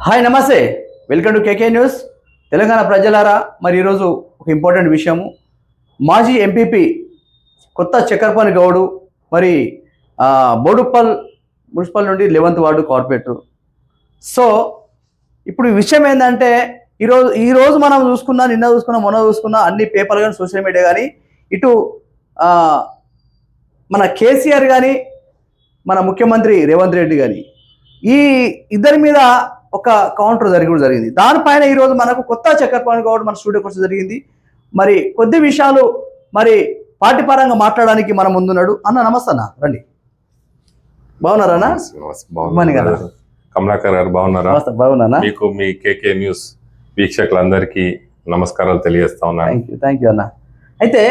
Hi నమస్తే, welcome to KK news. Telangana ప్రజలారా, మరి ఈరోజు ఒక ఇంపార్టెంట్ విషయము. మాజీ ఎంపీపీ కొత్త చక్కెరపాణి గౌడు మరి బోడుప్పల్ మున్సిపల్ నుండి 11th వార్డు కార్పొరేటర్. సో ఇప్పుడు ఈ విషయం ఏంటంటే ఈరోజు మనం చూసుకున్నా, నిన్న చూసుకున్నా, మొన్న చూసుకున్నా, అన్ని పేపర్లు కానీ సోషల్ మీడియా కానీ ఇటు మన కేసీఆర్ కానీ మన ముఖ్యమంత్రి రేవంత్ రెడ్డి కానీ ఈ ఇద్దరి మీద ఒక కౌంటర్ జరిగింది. దానిపైన ఈరోజు మనకు కొత్త చక్కెరపాణి గౌడ్ మన స్టూడియోకి వచ్చి జరిగింది. మరి కొద్ది విషయాలు మరి పార్టీ పరంగా మాట్లాడడానికి మన ముందున్నాడు. అన్న నమస్తే అన్న, రండి. బాగున్నారా? కమలాకర్ గారు బాగున్నారా? బాగున్నా. మీకు మీ కేకే న్యూస్ వీక్షకులందరికీ నమస్కారాలు తెలియజేస్తా ఉన్నాను. థ్యాంక్ యూ అన్న. అయితే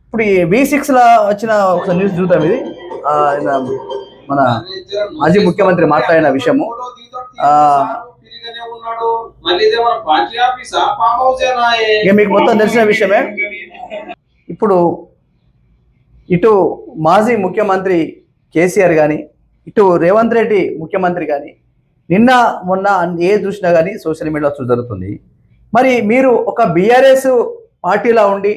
ఇప్పుడు ఈ V6 లో వచ్చిన ఒక న్యూస్ చూద్దాం. ఇది మన మాజీ ముఖ్యమంత్రి మాట్లాడిన విషయము. మీకు మొత్తం తెలిసిన విషయమే. ఇప్పుడు ఇటు మాజీ ముఖ్యమంత్రి కేసీఆర్ కానీ, ఇటు రేవంత్ రెడ్డి ముఖ్యమంత్రి కానీ నిన్న మొన్న ఏ చూసినా కానీ సోషల్ మీడియాలో జరుగుతుంది. మరి మీరు ఒక బీఆర్ఎస్ పార్టీలో ఉండి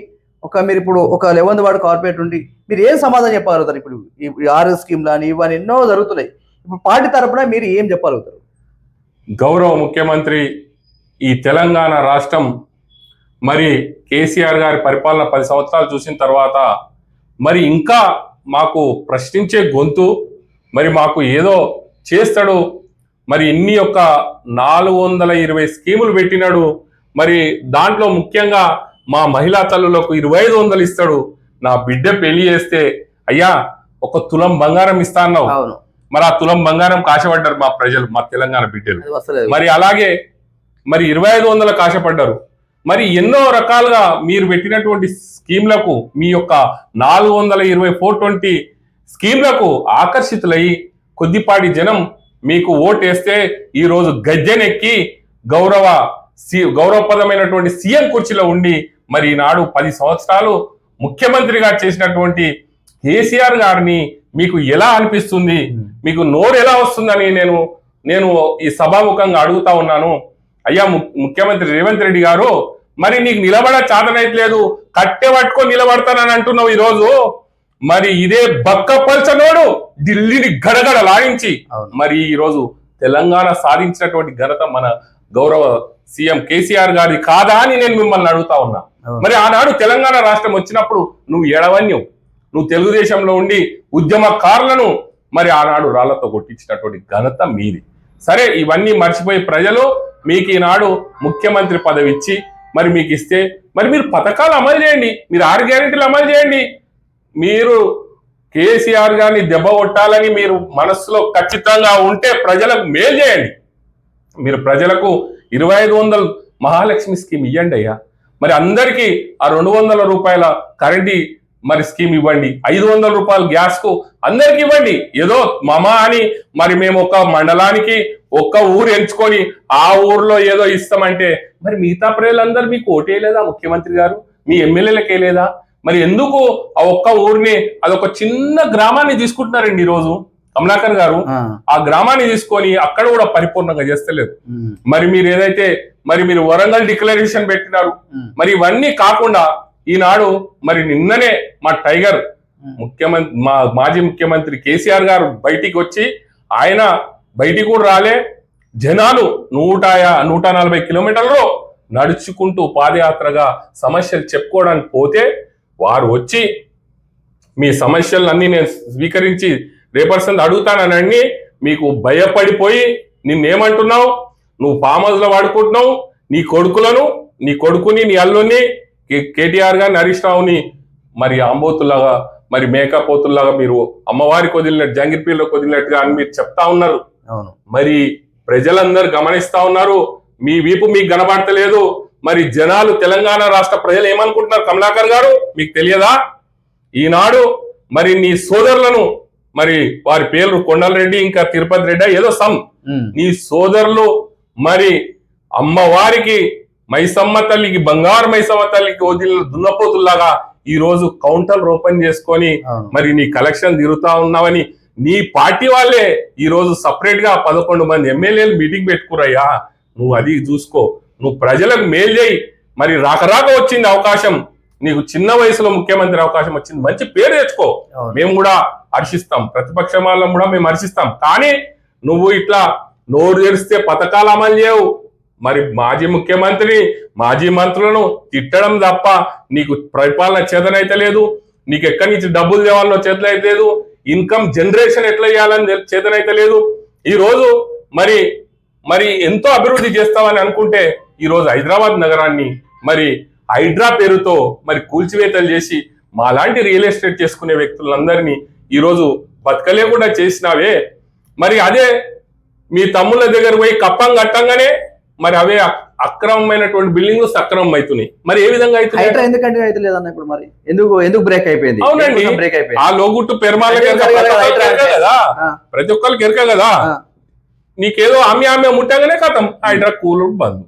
మీరు ఇప్పుడు ఒక 11th వార్డు కార్పొరేట్ ఉండి మీరు ఏం సమాధానం చెప్పగలుగుతారు? ఇప్పుడు ఈ 6 స్కీమ్లు అని ఇవన్నీ ఎన్నో జరుగుతున్నాయి. ఇప్పుడు పార్టీ తరపున మీరు ఏం చెప్పగలుగుతారు? గౌరవ ముఖ్యమంత్రి ఈ తెలంగాణ రాష్ట్రం మరి కేసీఆర్ గారి పరిపాలన 10 సంవత్సరాలు చూసిన తర్వాత మరి ఇంకా మాకు ప్రశ్నించే గొంతు, మరి మాకు ఏదో చేస్తాడు, మరి ఇన్ని యొక్క 420 స్కీములు పెట్టినాడు. మరి దాంట్లో ముఖ్యంగా మా మహిళా తల్లులకు 2500 ఇస్తాడు. నా బిడ్డ పెళ్లి చేస్తే అయ్యా 1 తులం బంగారం ఇస్తా అన్నావు. మరి ఆ తులం బంగారం కాశపడ్డారు మా ప్రజలు, మా తెలంగాణ బిడ్డలు. మరి అలాగే మరి 2500 కాశపడ్డారు. మరి ఎన్నో రకాలుగా మీరు పెట్టినటువంటి స్కీమ్లకు మీ యొక్క 420 స్కీమ్లకు ఆకర్షితులై కొద్దిపాటి జనం మీకు ఓటేస్తే ఈరోజు గద్దెనెక్కి గౌరవప్రదమైనటువంటి సీఎం కుర్చీలో ఉండి మరి ఈనాడు 10 సంవత్సరాలు ముఖ్యమంత్రిగా చేసినటువంటి కేసీఆర్ గారిని మీకు ఎలా అనిపిస్తుంది? మీకు నోరు ఎలా వస్తుందని నేను ఈ సభాముఖంగా అడుగుతా ఉన్నాను. అయ్యా ముఖ్యమంత్రి రేవంత్ రెడ్డి గారు, మరి నీకు నిలబడ చాతనైతలేదు, కట్టె పట్టుకొని నిలబడతానని అంటున్నావు. ఈరోజు మరి ఇదే బక్కపల్చనోడు ఢిల్లీని గడగడ లాడించి మరి ఈరోజు తెలంగాణ సాధించినటువంటి ఘనత మన గౌరవ సీఎం కేసీఆర్ గారి కాదా అని నేను మిమ్మల్ని అడుగుతా ఉన్నా. మరి ఆనాడు తెలంగాణ రాష్ట్రం వచ్చినప్పుడు నువ్వు ఎడవన్యం, నువ్వు తెలుగుదేశంలో ఉండి ఉద్యమకారులను మరి ఆనాడు రాళ్లతో కొట్టించినటువంటి ఘనత మీది. సరే, ఇవన్నీ మర్చిపోయి ప్రజలు మీకు ఈనాడు ముఖ్యమంత్రి పదవి ఇచ్చి మరి మీకు ఇస్తే మరి మీరు పథకాలు అమలు చేయండి, మీరు 6 గ్యారెంటీలు అమలు చేయండి. మీరు కేసీఆర్ గారిని దెబ్బ కొట్టాలని మీరు మనస్సులో ఖచ్చితంగా ఉంటే ప్రజలకు మేలు చేయండి. మీరు ప్రజలకు 2500 మహాలక్ష్మి స్కీమ్ ఇవ్వండి అయ్యా. మరి అందరికీ ఆ 200 రూపాయల కరెంటీ మరి స్కీమ్ ఇవ్వండి. 500 రూపాయల గ్యాస్ కు అందరికి ఇవ్వండి. ఏదో మమా అని మరి మేము ఒక మండలానికి ఒక్క ఊరు ఎంచుకొని ఆ ఊర్లో ఏదో ఇస్తామంటే మరి మిగతా ప్రజలందరూ మీకు ఓటేయలేదా? ముఖ్యమంత్రి గారు మీ ఎమ్మెల్యేలకే లేదా? మరి ఎందుకు ఆ ఒక్క ఊరిని అదొక చిన్న గ్రామాన్ని తీసుకుంటున్నారండి ఈరోజు కమలాకర్ గారు? ఆ గ్రామాన్ని తీసుకొని అక్కడ కూడా పరిపూర్ణంగా చేస్తలేదు. మరి మీరు ఏదైతే మరి మీరు వరంగల్ డిక్లరేషన్ పెట్టినారు, మరి ఇవన్నీ కాకుండా ఈనాడు మరి నిన్ననే మా టైగర్ ముఖ్యమంత్రి మాజీ ముఖ్యమంత్రి కేసీఆర్ గారు బయటికి వచ్చి, ఆయన బయటికి కూడా రాలే, జనాలు 140 కిలోమీటర్లు నడుచుకుంటూ పాదయాత్రగా సమస్యలు చెప్పుకోవడానికి పోతే వారు వచ్చి మీ సమస్యలన్నీ నేను స్వీకరించి రేపర్సన్ అడుగుతానని మీకు భయపడిపోయి నిన్నేమంటున్నావు? నువ్వు ఫామ్ హౌస్ లో వాడుకుంటున్నావు. నీ కొడుకుని నీ అల్లుని కేటీఆర్ గారిని, హరీష్ రావుని మరి అంబోతుల్లాగా మరి మేకపోతుల్లాగా మీరు అమ్మవారికి వదిలినట్టు, జంగిర్పీర్లోకి వదిలినట్టుగా అని మీరు చెప్తా ఉన్నారు. మరి ప్రజలందరూ గమనిస్తా ఉన్నారు. మీ వీపు మీకు కనబడతలేదు. మరి జనాలు, తెలంగాణ రాష్ట్ర ప్రజలు ఏమనుకుంటున్నారు కమలాకర్ గారు మీకు తెలియదా? ఈనాడు మరి నీ సోదరులను, మరి వారి పేర్లు కొండలరెడ్డి ఇంకా తిరుపతి రెడ్డి ఏదో నీ సోదరులు మరి అమ్మవారికి మైసమ్మ తల్లికి, బంగారు మైసమ్మ తల్లికి వదిలిన దున్నపోతుల్లాగా ఈ రోజు కౌంటర్లు ఓపెన్ చేసుకొని మరి నీ కలెక్షన్ తిరుగుతా ఉన్నావని నీ పార్టీ వాళ్ళే ఈ రోజు సపరేట్ గా 11 మంది ఎమ్మెల్యేలు మీటింగ్ పెట్టుకురయ్యా. నువ్వు అది చూసుకో, నువ్వు ప్రజలకు మేలు చేయి. మరి రాక వచ్చింది అవకాశం, నీకు చిన్న వయసులో ముఖ్యమంత్రి అవకాశం వచ్చింది, మంచి పేరు తెచ్చుకో, మేము కూడా హర్షిస్తాం, ప్రతిపక్ష వాళ్ళం కూడా మేము హర్షిస్తాం. కానీ నువ్వు ఇట్లా నోరు తెరిస్తే పథకాలు అమలు చేయవు, మరి మాజీ ముఖ్యమంత్రిని మాజీ మంత్రులను తిట్టడం తప్ప నీకు పరిపాలన చేతనైతే లేదు, నీకు ఎక్కడి నుంచి డబ్బులు తేవాలనో చేతనైతే లేదు, ఇన్కమ్ జనరేషన్ ఎట్లా చేయాలని చేతనైతే లేదు. ఈ రోజు మరి మరి ఎంతో అభివృద్ధి చేస్తామని అనుకుంటే ఈ రోజు హైదరాబాద్ నగరాన్ని మరి హైడ్రా పేరుతో మరి కూల్చివేతలు చేసి మాలాంటి రియల్ ఎస్టేట్ చేసుకునే వ్యక్తులందరినీ ఈ రోజు బతకలేకుండా చేసినావే. మరి అదే మీ తమ్ముళ్ళ దగ్గర పోయి కప్పం కట్టంగానే మరి అవే అక్రమమైనటువంటి బిల్డింగ్లు సక్రమం అవుతున్నాయి. మరి ఏ విధంగా అయితే ఎందుకంటే అయితే లేదన్న ఇప్పుడు మరి ఎందుకు బ్రేక్ అయిపోయింది? అవునండి, బ్రేక్ అయిపోయింది. ఆ లోగుట్టు పెరుమాళ్ళ కదా, ప్రతి ఒక్కరికి ఎరక కదా, నీకేదో ఆమె ముట్టగానే కథం హైడ్రా కూలు బంద్,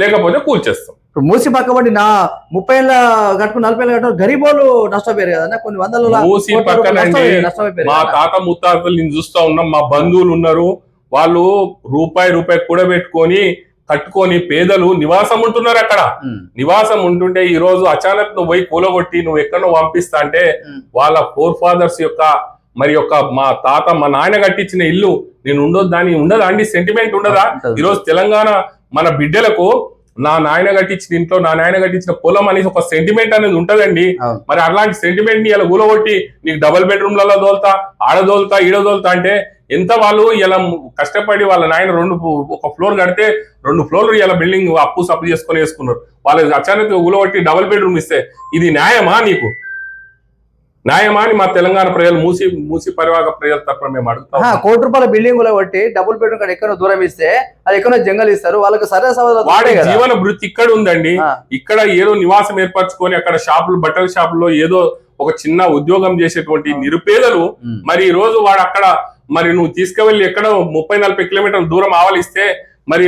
లేకపోతే కూల్చేస్తాం. ఇప్పుడు మూసి పక్కబడి నా 30 ఏళ్ళ కట్టుకుని 40 ఏళ్ళ కట్టుకుని గరీబోలు నష్టపోయారు కదా, కొన్ని వందల మూసి పక్కనండి. మా తాత ముత్తాతలు నేను చూస్తా ఉన్నాం, మా బంధువులు ఉన్నారు, వాళ్ళు రూపాయి కూడబెట్టుకొని కట్టుకొని పేదలు నివాసం ఉంటున్నారు. అక్కడ నివాసం ఉంటుంటే ఈ రోజు అచానక్ నువ్వు పోయి కూలగొట్టి నువ్వు ఎక్కడో పంపిస్తా అంటే వాళ్ళ ఫోర్ ఫాదర్స్ యొక్క మరి మా తాత మా నాయన కట్టించిన ఇల్లు నేను ఉండదా అండి? సెంటిమెంట్ ఉండదా? ఈరోజు తెలంగాణ మన బిడ్డలకు నా నాయన కట్టించిన ఇంట్లో నా నాయన కట్టించిన పొలం అనేసి ఒక సెంటిమెంట్ అనేది ఉంటదండి. మరి అలాంటి సెంటిమెంట్ ని ఇలా కూలగొట్టి నీకు డబుల్ బెడ్రూమ్లలో దోల్తా, ఆడదోల్తా, ఈడదోల్తా అంటే ఎంత వాళ్ళు ఇలా కష్టపడి వాళ్ళ నాయన ఒక ఫ్లోర్ కడితే 2 ఫ్లోర్లు ఇలా బిల్డింగ్ అప్పు సప్పు చేసుకొని వేసుకున్నారు. వాళ్ళకి అచానక్ కూలగొట్టి డబుల్ బెడ్రూమ్ ఇస్తే ఇది న్యాయమా? నీకు న్యాయమా అని మా తెలంగాణ ప్రజలు మూసి పరివాహక ప్రజల తరఫున మేము అడుగుతాం. ₹1 బిల్డింగ్ బట్టి డబుల్ బెడ్రూమ్ కాడ ఎక్కడో దూరం ఇస్తే అది ఎక్కడో జంగల్ ఇస్తారు, వాళ్ళకి సరే వాడి జీవన వృత్తి ఇక్కడ ఉందండి. ఇక్కడ ఏదో నివాసం ఏర్పరచుకొని అక్కడ షాపులు, బట్టల షాపుల్లో ఏదో ఒక చిన్న ఉద్యోగం చేసేటువంటి నిరుపేదలు మరి ఈ రోజు వాడు అక్కడ మరి నువ్వు తీసుకువెళ్ళి ఎక్కడో 30-40 కిలోమీటర్ల దూరం ఆవలిస్తే మరి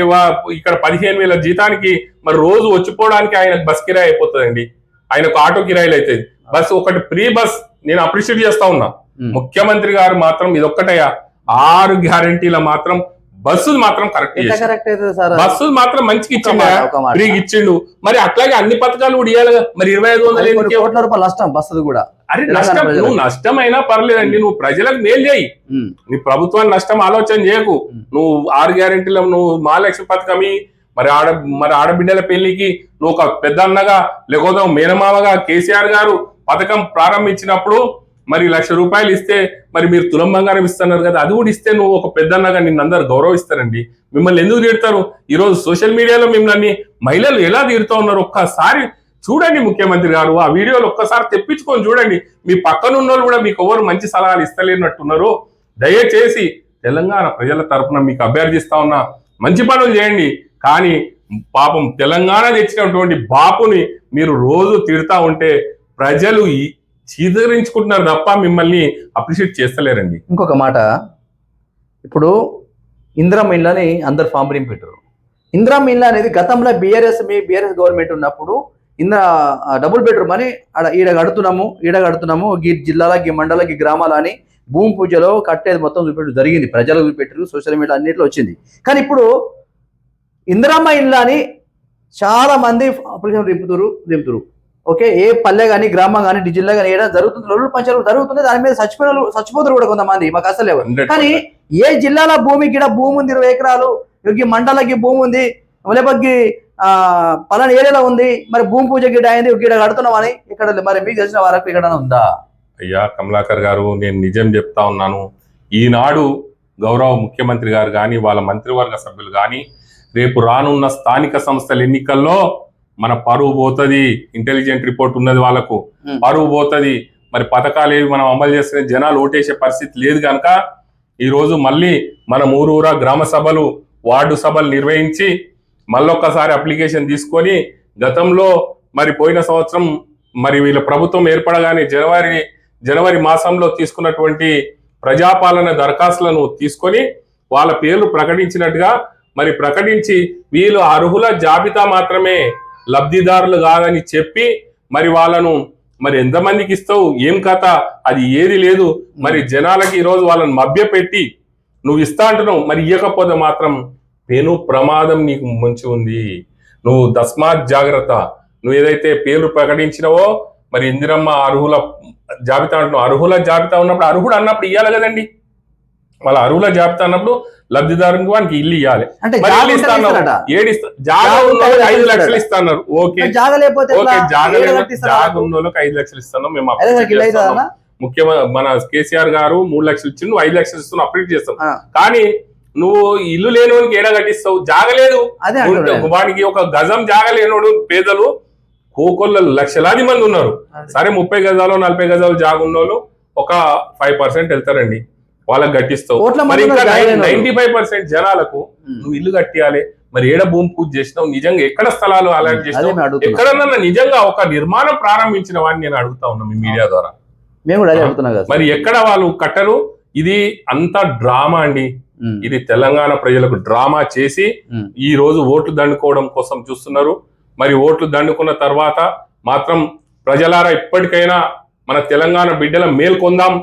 ఇక్కడ 15,000 జీతానికి మరి రోజు వచ్చిపోవడానికి ఆయనకు బస్ కిరాయి అయిపోతుందండి, ఆయనకు ఆటో కిరాయిలు అవుతుంది. బస్ ఒకటి ఫ్రీ బస్ నేను అప్రిషియేట్ చేస్తా ఉన్నా. ముఖ్యమంత్రి గారు మాత్రం ఇదొక్కటయ్యా 6 గ్యారంటీల మాత్రం బస్సులు మాత్రం కరెక్ట్, బస్సులు మాత్రం మంచిగా ఇచ్చిండు, ఫ్రీగా ఇచ్చిండు. మరి అట్లాగే అన్ని పథకాలు కూడా ఇవ్వాలి. మరి 25,000 కోట్ల నష్టం బస్సులు కూడా. అరే నష్టం, నువ్వు నష్టమైనా పర్లేదండి, నువ్వు ప్రజలకు మేలు చేయి, నీ ప్రభుత్వాన్ని నష్టం ఆలోచన చేయకు. నువ్వు 6 గ్యారంటీల నువ్వు మహాలక్ష్మి పథకమి మరి ఆడబిడ్డల పెళ్లికి నువ్వు ఒక పెద్ద అన్నగా లేకపోతే మేనమామగా కేసీఆర్ గారు పథకం ప్రారంభించినప్పుడు మరి ₹1,00,000 ఇస్తే మరి మీరు తులం బంగారం ఇస్తున్నారు కదా, అది కూడా ఇస్తే నువ్వు ఒక పెద్దన్నగా నిన్ను అందరు గౌరవిస్తారండి. మిమ్మల్ని ఎందుకు తిడతారు? ఈ రోజు సోషల్ మీడియాలో మిమ్మల్ని మహిళలు ఎలా తిడుతూ ఉన్నారు ఒక్కసారి చూడండి. ముఖ్యమంత్రి గారు ఆ వీడియోలు ఒక్కసారి తెప్పించుకొని చూడండి. మీ పక్కన ఉన్న వాళ్ళు కూడా మీకు ఎవరు మంచి సలహాలు ఇస్తలేనట్టున్నారు. దయచేసి తెలంగాణ ప్రజల తరఫున మీకు అభ్యర్థిస్తా ఉన్నా, మంచి పనులు చేయండి. కానీ పాపం తెలంగాణ తెచ్చినటువంటి బాపుని మీరు రోజు తిడతా ఉంటే ప్రజలు చీదరించుకుంటున్నారు తప్ప మిమ్మల్ని అప్రిషియేట్ చేస్తలేరండి. ఇంకొక మాట, ఇప్పుడు ఇందిరమ్మ ఇల్లు అని అందరు ఫామ్ పెట్టారు. ఇందిరమ్మ ఇల్లు అనేది గతంలో బీఆర్ఎస్ గవర్నమెంట్ ఉన్నప్పుడు డబుల్ బెడ్రూమ్ అని ఈడ కడుతున్నాము ఈ జిల్లాల ఈ మండల ఈ గ్రామాల అని భూమి పూజలో కట్టేది మొత్తం చూపెట్టు జరిగింది, ప్రజలు చూపెట్టారు, సోషల్ మీడియా అన్నింటిలో వచ్చింది. కానీ ఇప్పుడు ఇందిరమ్మ ఇల్లు అని చాలా మంది అప్లికేషన్ దింపుతురు. ఓకే, ఏ పల్లె కానీ గ్రామం కానీ జిల్లా కానీ ఏదైనా జరుగుతుంది, లొల్లు పంచాలు జరుగుతుంది, దాని మీద చచ్చిపోతారు కూడా కొంతమంది, మాకు అసలు లేవు. కానీ ఏ జిల్లాల భూమి గిడ భూమి ఉంది 20 ఎకరాలు, ఈ మండలకి భూమి ఉంది, లేకపోతే పలానా ఏరియాలో ఉంది, మరి భూమి పూజ గిడ అయింది గిడ కడుతున్నామని ఇక్కడ మరి మీకు తెలిసిన వరకు ఇక్కడ ఉందా? అయ్యా కమలాకర్ గారు, నేను నిజం చెప్తా ఉన్నాను. ఈనాడు గౌరవ ముఖ్యమంత్రి గారు కానీ వాళ్ళ మంత్రివర్గ సభ్యులు కానీ రేపు రానున్న స్థానిక సంస్థల ఎన్నికల్లో మన పరువు పోతుంది. ఇంటెలిజెంట్ రిపోర్ట్ ఉన్నది, వాళ్ళకు పరువు పోతుంది. మరి పథకాలు ఏవి మనం అమలు చేస్తే జనాలు ఓటేసే పరిస్థితి లేదు కనుక ఈరోజు మళ్ళీ మనం ఊరూరా గ్రామ సభలు, వార్డు సభలు నిర్వహించి మళ్ళొక్కసారి అప్లికేషన్ తీసుకొని గతంలో మరి పోయిన సంవత్సరం మరి వీళ్ళ ప్రభుత్వం ఏర్పడగానే జనవరి మాసంలో తీసుకున్నటువంటి ప్రజాపాలన దరఖాస్తులను తీసుకొని వాళ్ళ పేర్లు ప్రకటించినట్టుగా మరి ప్రకటించి వీళ్ళు అర్హుల జాబితా మాత్రమే, లబ్ధిదారులు కాదని చెప్పి మరి వాళ్ళను మరి ఎంతమందికి ఇస్తావు, ఏం కథ, అది ఏది లేదు. మరి జనాలకి ఈరోజు వాళ్ళని మభ్యపెట్టి నువ్వు ఇస్తా అంటున్నావు, మరి ఇవ్వకపోతే మాత్రం పెను ప్రమాదం నీకు ముంచి ఉంది. నువ్వు తస్మాత్ జాగ్రత్త. నువ్వు ఏదైతే పేర్లు ప్రకటించినవో మరి ఇందిరమ్మ అర్హుల జాబితా అంటున్నావు, అర్హుల జాబితా ఉన్నప్పుడు అర్హుడు అన్నప్పుడు ఇవ్వాలి కదండి. వాళ్ళ అర్హుల జాబితా అన్నప్పుడు లబ్ధిదారునికి వానికి ఇల్లు ఇవ్వాలి. అంటే మరి ఇల్లు ఇస్తాను, జాగా ఉన్న 5 లక్షలు ఇస్తున్నారు. ఓకే, జాగా ఉన్న వాళ్ళకి 5 లక్షలు ఇస్తున్నాం మేము. ముఖ్యమైన మన కేసీఆర్ గారు 3 లక్షలు ఇచ్చి నువ్వు 5 లక్షలు ఇస్తున్నావు, అప్డేట్ చేస్తాం. కానీ నువ్వు ఇల్లు లేనోనికి ఏడా కట్టిస్తావు? జాగలేదు వానికి, ఒక గజం జాగలేనోడు పేదలు కోకొల్ల లక్షలాది మంది ఉన్నారు. సరే 30 గజాలు 40 గజాలు జాగున్నోళ్ళు ఒక 5% వెళ్తారండి, వాళ్ళకి కట్టిస్తావు. మరి ఇంకా 95% జనాలకు నువ్వు ఇల్లు కట్టియాలి. మరి ఏడ భూమి పూజ చేసినావు? నిజంగా ఎక్కడ స్థలాలు అలాంటి చేసినావు? ఎక్కడన్నా నిజంగా ఒక నిర్మాణం ప్రారంభించిన వాడిని నేను అడుగుతా ఉన్నా మీ మీడియా ద్వారా. మరి ఎక్కడ వాళ్ళు కట్టరు? ఇది అంతా డ్రామా అండి. ఇది తెలంగాణ ప్రజలకు డ్రామా చేసి ఈ రోజు ఓట్లు దండుకోవడం కోసం చూస్తున్నారు. మరి ఓట్లు దండుకున్న తర్వాత మాత్రం ప్రజలారా ఇప్పటికైనా మన తెలంగాణ బిడ్డల మేల్కొందాం.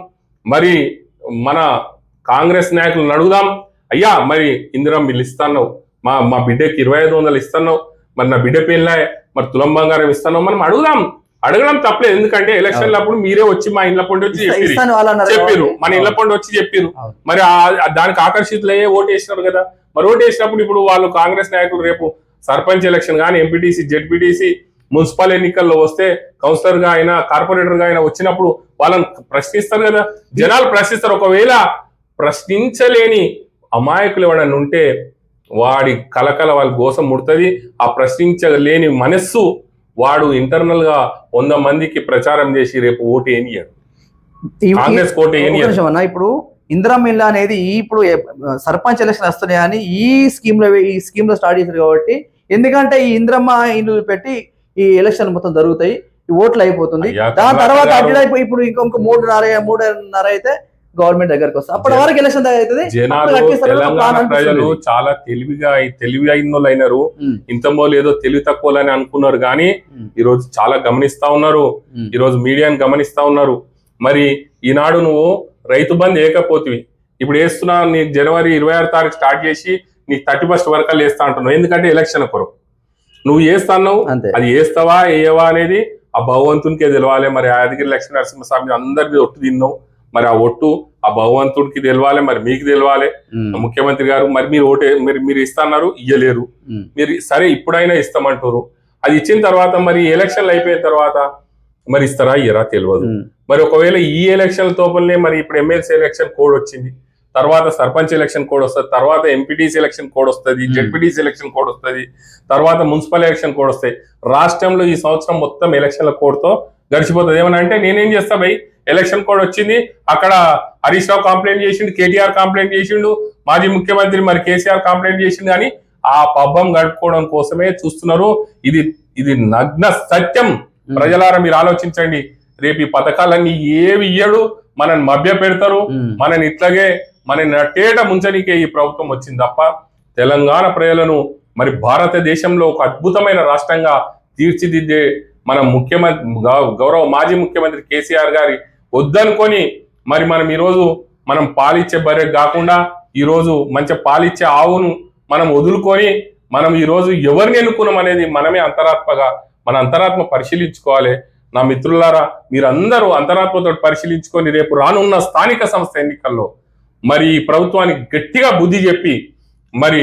మరి మన కాంగ్రెస్ నాయకులను అడుగుదాం, అయ్యా మరి ఇందిరమ్మ ఇల్లు ఇస్తున్నావు, మా బిడ్డకి 2500 ఇస్తున్నావు, మరి నా బిడ్డ పెళ్ళ మరి తులం బంగారం ఇస్తున్నావు, మనం అడగడం తప్పలేదు. ఎందుకంటే ఎలక్షన్ల అప్పుడు మీరే వచ్చి మా ఇళ్ల పండు వచ్చి చెప్పారు, మన ఇళ్ల పండు వచ్చి చెప్పారు. మరి దానికి ఆకర్షితులయ్యే ఓటు వేసినారు కదా. మరి ఓటు వేసినప్పుడు ఇప్పుడు వాళ్ళు కాంగ్రెస్ నాయకులు రేపు సర్పంచ్ ఎలక్షన్ కానీ ఎంపీటీసీ జెడ్పీటీసీ మున్సిపల్ ఎన్నికల్లో వస్తే కౌన్సిలర్ గా అయినా కార్పొరేటర్ గా అయినా వచ్చినప్పుడు వాళ్ళని ప్రశ్నిస్తారు కదా, జనాలు ప్రశ్నిస్తారు. ఒకవేళ ప్రశ్నించలేని అమాయకులు ఎవడన్నా ఉంటే వాడి కలకల వాళ్ళ గోసం ముడుతుంది. ఆ ప్రశ్నించలేని మనస్సు వాడు ఇంటర్నల్ గా 100 మందికి ప్రచారం చేసి రేపు ఓటు ఏనియాడు, కాంగ్రెస్ ఓటు ఏనియాడు. ఇప్పుడు ఇందిరమ్మ ఇల్లు అనేది ఇప్పుడు సర్పంచ్ ఎలక్షన్ వస్తున్నాయని ఈ స్కీమ్ లో స్టార్ట్ చేశారు కాబట్టి, ఎందుకంటే ఈ ఇందిరమ్మ ఇల్లు పెట్టి ఈ ఎలక్షన్ మొత్తం జరుగుతాయి, ఈ ఓట్లు అయిపోతుంది. దాని తర్వాత ఇప్పుడు ఇంకొక 3.5 అయితే గవర్నమెంట్ దగ్గరకు వస్తుంది. అప్పటి వరకు ఎలక్షన్ అవుతుంది. తెలంగాణ ప్రజలు చాలా తెలివి అయిన అయినారు. ఇంతమోలు ఏదో తెలివి తక్కువ అని అనుకున్నారు కానీ ఈ రోజు చాలా గమనిస్తా ఉన్నారు. ఈ రోజు మీడియాని గమనిస్తా ఉన్నారు. మరి ఈనాడు నువ్వు రైతు బంద్ ఏకపోతివి, ఇప్పుడు వేస్తున్నా నీకు జనవరి 26 తారీఖు స్టార్ట్ చేసి నీకు 31 వరకు వేస్తా అంటున్నావు. ఎందుకంటే ఎలక్షన్ కొరకు నువ్వు వేస్తావు. అది వేస్తావా వేయవా అనేది ఆ భగవంతునికే తెలవాలి. మరి యాదగిరి లక్ష్మీ నరసింహస్వామి అందరిది ఒట్టు తిన్నావు, మరి ఆ ఒట్టు ఆ భగవంతుడికి తెలవాలి, మరి మీకు తెలవాలి. ముఖ్యమంత్రి గారు మరి మీరు ఓటే మీరు ఇస్తున్నారు, ఇయ్యలేరు. మీరు సరే ఇప్పుడైనా ఇస్తామంటారు. అది ఇచ్చిన తర్వాత మరి ఎలక్షన్లు అయిపోయిన తర్వాత మరి ఇస్తారా ఇయ్యరా తెలియదు. మరి ఒకవేళ ఈ ఎలక్షన్ తోపలనే మరి ఇప్పుడు ఎమ్మెల్సీ ఎలక్షన్ కోడ్ వచ్చింది, తర్వాత సర్పంచ్ ఎలక్షన్ కోడ్ వస్తుంది, తర్వాత ఎంపీటీసీ ఎలక్షన్ కోడ్ వస్తుంది, జెడ్పీటీసీ ఎలక్షన్ కోడ్ వస్తుంది, తర్వాత మున్సిపల్ ఎలక్షన్ కోడ్ వస్తాయి. రాష్ట్రంలో ఈ సంవత్సరం మొత్తం ఎలక్షన్ల కోడ్తో గడిచిపోతుంది. ఏమన్నా అంటే నేనేం చేస్తా భయ్, ఎలక్షన్ కోడ్ వచ్చింది, అక్కడ హరీష్ రావు కంప్లైంట్ చేసిండు, కేటీఆర్ కంప్లైంట్ చేసిండు, మాజీ ముఖ్యమంత్రి మరి కేసీఆర్ కంప్లైంట్ చేసిండు. కానీ ఆ పబ్బం గడుపుకోవడం కోసమే చూస్తున్నారు. ఇది నగ్న సత్యం. ప్రజలారా మీరు ఆలోచించండి. రేపు ఈ పథకాలన్నీ ఏవి ఇయ్యడు, మనని మభ్య పెడతారు, మనని ఇట్లాగే మన నట్టేట ముంచనికే ఈ ప్రభుత్వం వచ్చింది తప్ప తెలంగాణ ప్రజలను మరి భారతదేశంలో ఒక అద్భుతమైన రాష్ట్రంగా తీర్చిదిద్దే మన ముఖ్యమంత్రి గౌరవ మాజీ ముఖ్యమంత్రి కేసీఆర్ గారి వద్దనుకొని మరి మనం ఈరోజు మనం పాలిచ్చే బర్రె కాకుండా ఈరోజు మంచి పాలిచ్చే ఆవును మనం వదులుకొని మనం ఈరోజు ఎవరిని ఎన్నుకున్నాం అనేది మనమే మన అంతరాత్మ పరిశీలించుకోవాలి. నా మిత్రులారా మీరందరూ అంతరాత్మతో పరిశీలించుకొని రేపు రానున్న స్థానిక సంస్థ ఎన్నికల్లో మరి ఈ ప్రభుత్వానికి గట్టిగా బుద్ధి చెప్పి మరి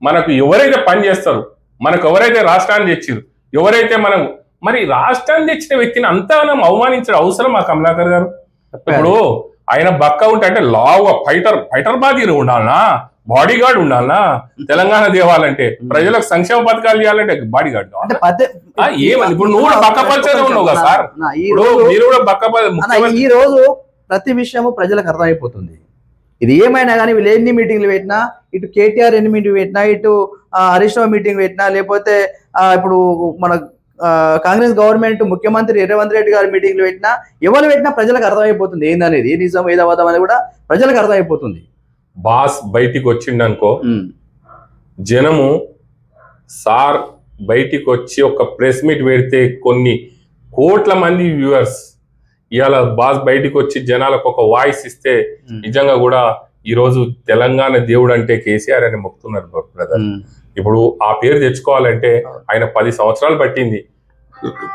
మనకు ఎవరైతే పని చేస్తారు, మనకు ఎవరైతే రాష్ట్రాన్ని తెచ్చారు, ఎవరైతే మనం మరి రాష్ట్రాన్ని తెచ్చిన వ్యక్తిని అంతా మనం అవమానించడం అవసరం ఆ కమలాకర్ గారు. ఇప్పుడు ఆయన బక్క ఉంటే అంటే లావుగా ఫైటర్ బాధీరు ఉండాలనా, బాడీ గార్డ్ ఉండాలనా? తెలంగాణ దేవాలంటే ప్రజలకు సంక్షేమ పథకాలు చేయాలంటే బాడీ గార్డ్ ఏమని? ఇప్పుడు నువ్వు కూడా బక్కపరిచేది ఉన్నావు కదా సార్, ఇప్పుడు మీరు కూడా బక్క. ఈ రోజు ప్రతి విషయము ప్రజలకు అర్థమైపోతుంది. ఇది ఏమైనా కానీ వీళ్ళు ఎన్ని మీటింగ్లు పెట్టినా, ఇటు కేటీఆర్ ఎన్ని మీటింగ్ పెట్టినా, ఇటు హరీష్ రావు మీటింగ్ పెట్టినా, లేకపోతే ఇప్పుడు మన కాంగ్రెస్ గవర్నమెంట్ ముఖ్యమంత్రి రేవంత్ రెడ్డి గారు మీటింగ్లు పెట్టినా, ఎవరు పెట్టినా ప్రజలకు అర్థమైపోతుంది ఏందనేది, ఏ నిజం ఏది అబద్ధం అనేది కూడా ప్రజలకు అర్థమైపోతుంది. బాస్ బయటికి వచ్చిండు అనుకో, జనము సార్ బయటికి వచ్చి ఒక ప్రెస్ మీట్ పెడితే కొన్ని కోట్ల మంది వ్యూవర్స్, ఇవాళ బాస్ బయటికి వచ్చి జనాలకు ఒక వాయిస్ ఇస్తే నిజంగా కూడా ఈరోజు తెలంగాణ దేవుడు అంటే కేసీఆర్ అని మొక్కుతున్నారు బ్రదర్. ఇప్పుడు ఆ పేరు తెచ్చుకోవాలంటే ఆయన 10 సంవత్సరాలు పట్టింది,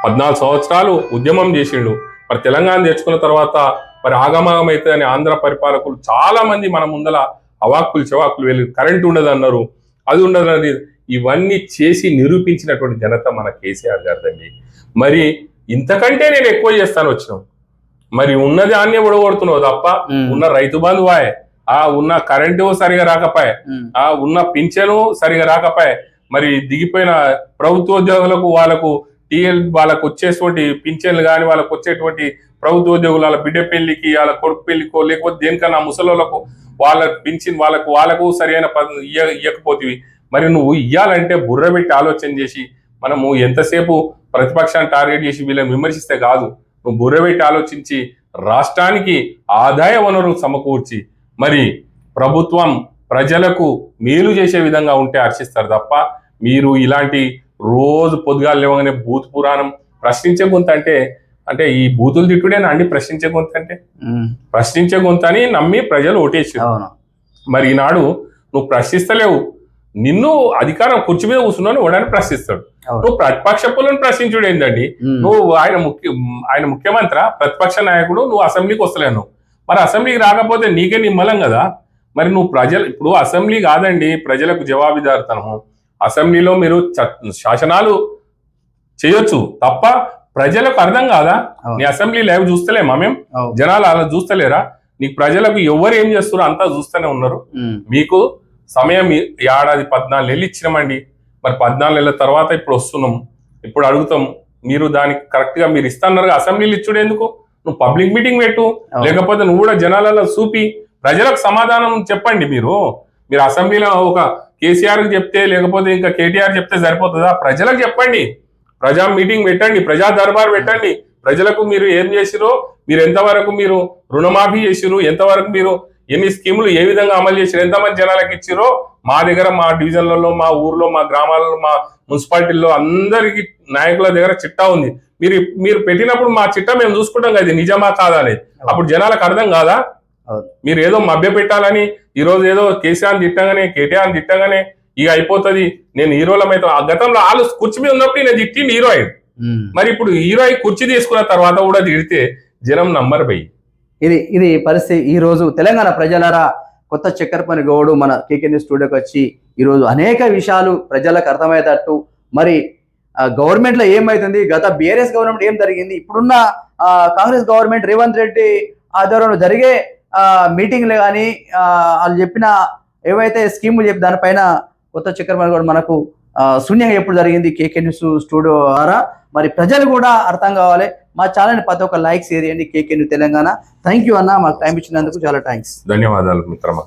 14 సంవత్సరాలు ఉద్యమం చేసిండు. మరి తెలంగాణ తెచ్చుకున్న తర్వాత మరి ఆగమాగం అయితే అని ఆంధ్ర పరిపాలకులు చాలా మంది మన ముందల అవాక్కులు చెవాక్కులు వెళ్ళి కరెంట్ ఉండదు అన్నారు, అది ఉండదు అని ఇవన్నీ చేసి నిరూపించినటువంటి ఘనత మన కేసీఆర్ గారిదండి. మరి ఇంతకంటే నేను ఎక్కువ చేస్తాను వచ్చినాం. మరి ఉన్న దాన్ని ఒడగొడుతున్నావు తప్ప ఉన్న రైతు బంధువాయే, ఉన్న కరెంటు సరిగా రాకపోయే, ఉన్న పింఛను సరిగా రాకపోయే, మరి దిగిపోయిన ప్రభుత్వ ఉద్యోగులకు వాళ్ళకు వాళ్ళకు వచ్చేటువంటి పింఛన్లు కానీ వాళ్ళకు వచ్చేటువంటి ప్రభుత్వ ఉద్యోగులు వాళ్ళ బిడ్డ పెళ్లికి వాళ్ళ కొడుకు పెళ్లికో లేకపోతే దేనికన్నా ముసలోళ్ళకు వాళ్ళ పింఛన్ వాళ్ళకు సరైన ఇవ్వకపోతేవి. మరి నువ్వు ఇయ్యాలంటే బుర్ర పెట్టి ఆలోచన చేసి, మనము ఎంతసేపు ప్రతిపక్షాన్ని టార్గెట్ చేసి వీళ్ళని విమర్శిస్తే కాదు, నువ్వు బుర్ర పెట్టి ఆలోచించి రాష్ట్రానికి ఆదాయ వనరులు సమకూర్చి మరి ప్రభుత్వం ప్రజలకు మేలు చేసే విధంగా ఉంటే హర్షిస్తారు తప్ప మీరు ఇలాంటి రోజు పొద్దుగాలు లేవగానే బూత్ పురాణం ప్రశ్నించే గొంతు అంటే ఈ బూతులు తిట్టుడేనా అండి ప్రశ్నించే గొంతు అంటే? ప్రశ్నించే గొంతు అని నమ్మి ప్రజలు ఓటేసారు. మరి ఈనాడు నువ్వు ప్రశ్నిస్తలేవు, నిన్ను అధికారం కుర్చీ మీద కూర్చున్నాను ఓడని ప్రశ్నిస్తాడు. నువ్వు ప్రతిపక్షపులను ప్రశ్నించుడు ఏంటండి? నువ్వు ఆయన ముఖ్యమంత్రి ప్రతిపక్ష నాయకుడు, నువ్వు అసెంబ్లీకి వస్తలేను. మరి అసెంబ్లీకి రాకపోతే నీకే నిమ్మలం కదా. మరి నువ్వు ఇప్పుడు అసెంబ్లీ కాదండి ప్రజలకు జవాబుదారితనము. అసెంబ్లీలో మీరు శాసనాలు చేయొచ్చు తప్ప ప్రజలకు అర్థం కాదా? నీ అసెంబ్లీ లైవ్ చూస్తలేమా మేము? జనాలు అలా చూస్తలేరా? నీకు ప్రజలకు ఎవరు ఏం చేస్తారో అంతా చూస్తూనే ఉన్నారు. మీకు సమయం 14 నెలలు ఇచ్చినామండి. మరి 14 నెలల తర్వాత ఇప్పుడు వస్తున్నాం, ఇప్పుడు అడుగుతాం. మీరు దానికి కరెక్ట్ గా మీరు ఇస్తున్నారు అసెంబ్లీలు ఇచ్చుడు ఎందుకు? నువ్వు పబ్లిక్ మీటింగ్ పెట్టు, లేకపోతే నువ్వు కూడా జనాలలో చూపి ప్రజలకు సమాధానం చెప్పండి. మీరు అసెంబ్లీలో ఒక కేసీఆర్ చెప్తే లేకపోతే ఇంకా కేటీఆర్ చెప్తే సరిపోతుందా? ప్రజలకు చెప్పండి, ప్రజా మీటింగ్ పెట్టండి, ప్రజా దర్బార్ పెట్టండి. ప్రజలకు మీరు ఏం చేసిరో, మీరు ఎంతవరకు మీరు రుణమాఫీ చేసిరు, ఎంతవరకు మీరు ఎన్ని స్కీములు ఏ విధంగా అమలు చేసిరు, ఎంతమంది జనాలకు ఇచ్చిరో మా దగ్గర, మా డివిజన్లలో, మా ఊర్లో, మా గ్రామాలలో, మా మున్సిపాలిటీల్లో అందరికి నాయకుల దగ్గర చిట్టా ఉంది. మీరు పెట్టినప్పుడు మా చిట్టా మేము చూసుకుంటాం కదా నిజమా కాదా అనేది. అప్పుడు జనాలకు అర్థం కాదా? మీరు ఏదో మభ్య పెట్టాలని ఈరోజు ఏదో కేసీఆర్ తిట్టగానే కేటీఆర్ తిట్టగానే ఇక అయిపోతుంది నేను హీరోలమైతే, ఆ గతంలో వాళ్ళు కుర్చీ మీద ఉన్నప్పుడు నేను తిట్టింది హీరో అయ్యి. మరి ఇప్పుడు హీరో అయ్యి కుర్చీ తీసుకున్న తర్వాత కూడా తిడితే జనం నంబర్ పోయి ఇది పరిస్థితి. ఈ రోజు తెలంగాణ ప్రజలారా, కొత్త చక్కెరపని గౌడు మన కేకే న్యూస్ స్టూడియోకి వచ్చి ఈరోజు అనేక విషయాలు ప్రజలకు అర్థమయ్యేటట్టు, మరి గవర్నమెంట్ లో ఏమైతుంది, గత బీఆర్ఎస్ గవర్నమెంట్ ఏం జరిగింది, ఇప్పుడున్న కాంగ్రెస్ గవర్నమెంట్ రేవంత్ రెడ్డి ఆధ్వర్యంలో జరిగే మీటింగ్లు కానీ వాళ్ళు చెప్పిన ఏవైతే స్కీములు చెప్పి దానిపైన కొత్త చక్కెరపని గౌడు మనకు శూన్యంగా ఎప్పుడు జరిగింది కేకే న్యూస్ స్టూడియో ద్వారా. మరి ప్రజలు కూడా అర్థం కావాలి. మా ఛానల్ని ప్రతి ఒక్క లైక్ షేర్ చేయండి. కేకే న్యూస్ తెలంగాణ. థ్యాంక్ యూ అన్న, మాకు టైం ఇచ్చినందుకు చాలా థ్యాంక్స్. ధన్యవాదాలు మిత్రమా.